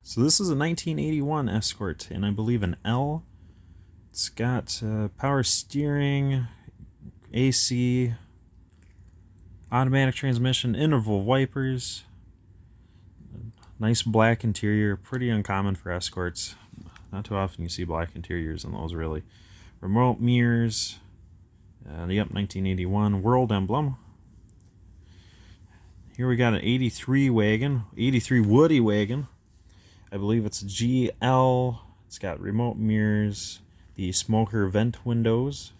So this is a 1981 Escort, and I believe an L. It's got power steering, AC, automatic transmission, interval wipers, nice black interior, pretty uncommon for Escorts. Not too often you see black interiors in those, really. Remote mirrors, yep, 1981 World emblem. Here we got an 83 wagon, 83 Woody wagon. I believe it's a GL. It's got remote mirrors, the smoker vent windows.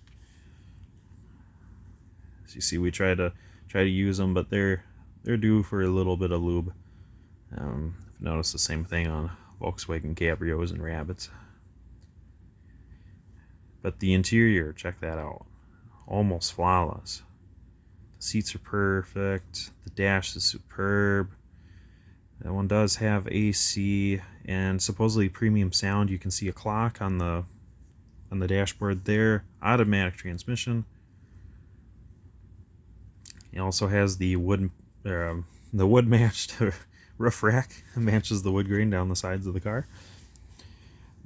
As you see, we try to use them, but they're due for a little bit of lube. I've noticed the same thing on Volkswagen Cabrios and Rabbits. But the interior, check that out. Almost flawless. The seats are perfect. The dash is superb. That one does have AC and supposedly premium sound. You can see a clock on the dashboard there. Automatic transmission. It also has the wood matched roof rack. It matches the wood grain down the sides of the car.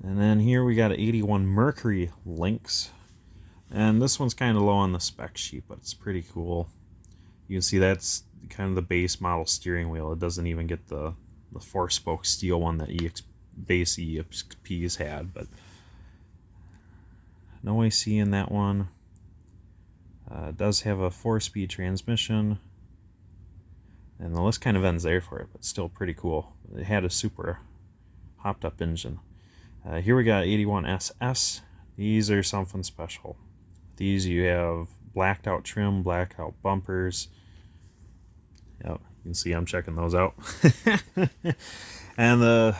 And then here we got an 81 Mercury Lynx. And this one's kind of low on the spec sheet, but it's pretty cool. You can see that's kind of the base model steering wheel. It doesn't even get the 4-spoke steel one that base EXPs had, but no AC in that one. It does have a 4-speed transmission, and the list kind of ends there for it, but still pretty cool. It had a super hopped up engine. Here we got 81 SS. These are something special. These you have blacked out trim, blacked out bumpers. Yep, you can see I'm checking those out. And the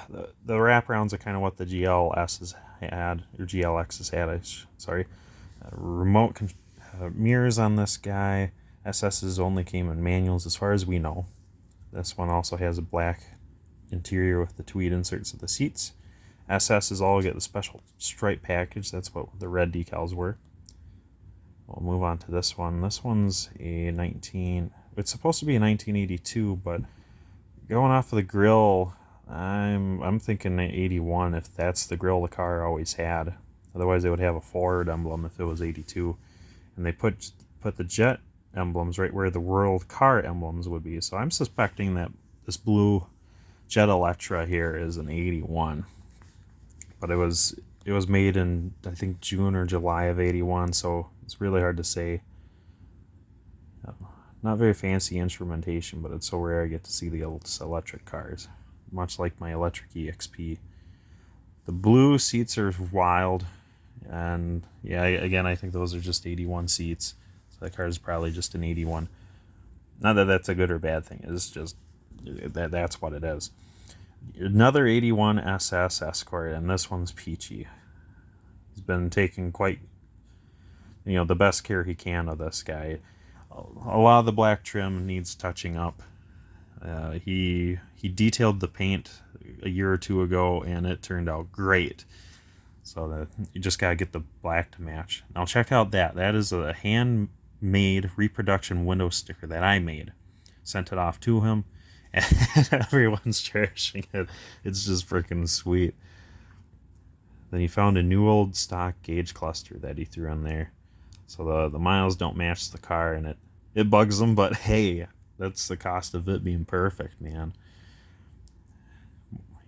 wraparounds are kind of what the GLS's had, or GLX's had. Sorry. Remote mirrors on this guy. SS's only came in manuals as far as we know. This one also has a black interior with the tweed inserts of the seats. SS's all get the special stripe package. That's what the red decals were. We'll move on to this one. This one's it's supposed to be a 1982, but going off of the grill, I'm thinking 81 if that's the grill the car always had. Otherwise they would have a Ford emblem if it was 82. And they put the jet emblems right where the world car emblems would be. So I'm suspecting that this blue Jet Electra here is an 81. But it was made in, I think, June or July of 81, so it's really hard to say. Not very fancy instrumentation, but it's so rare I get to see the electric cars, much like my electric EXP. The blue seats are wild, and yeah, again, I think those are just 81 seats, so that car is probably just an 81. Not that that's a good or bad thing, it's just that's what it is. Another 81 SS Escort, and this one's peachy. He's been taking quite, the best care he can of this guy. A lot of the black trim needs touching up. He detailed the paint a year or two ago, and it turned out great. So you just gotta get the black to match. Now check out that. That is a handmade reproduction window sticker that I made. Sent it off to him, and everyone's cherishing it. It's just freaking sweet. Then he found a new old stock gauge cluster that he threw in there. So the miles don't match the car, and it bugs him, but hey, that's the cost of it being perfect, man.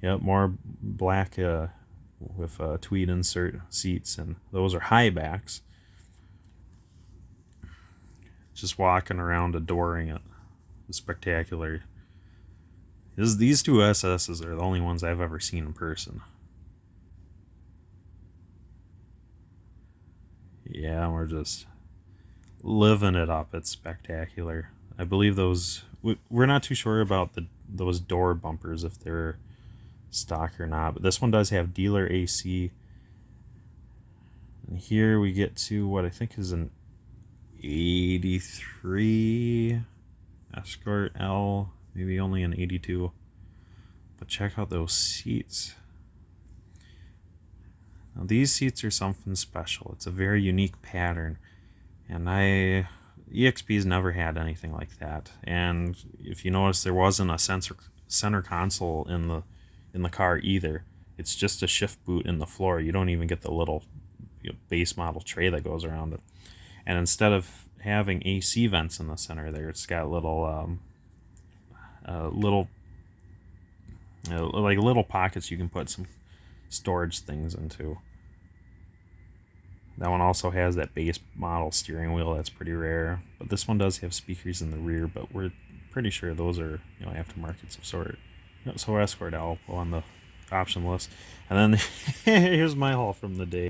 Yep, more black with tweed insert seats, and those are high backs. Just walking around adoring it. It's spectacular. These two SS's are the only ones I've ever seen in person. Yeah, we're just living it up. It's spectacular. I believe we're not too sure about those door bumpers, if they're stock or not, but this one does have dealer AC. And here we get to what I think is an 83 Escort L, maybe only an 82. But check out those seats. Now these seats are something special. It's a very unique pattern, and EXP's never had anything like that. And if you notice, there wasn't a center console in in the car either. It's just a shift boot in the floor. You don't even get the little base model tray that goes around it. And instead of having AC vents in the center there, it's got little like little pockets you can put some storage things into. That one also has that base model steering wheel. That's pretty rare. But this one does have speakers in the rear, but we're pretty sure those are aftermarkets of sort. So Escort L on the option list. And then here's my haul from the day.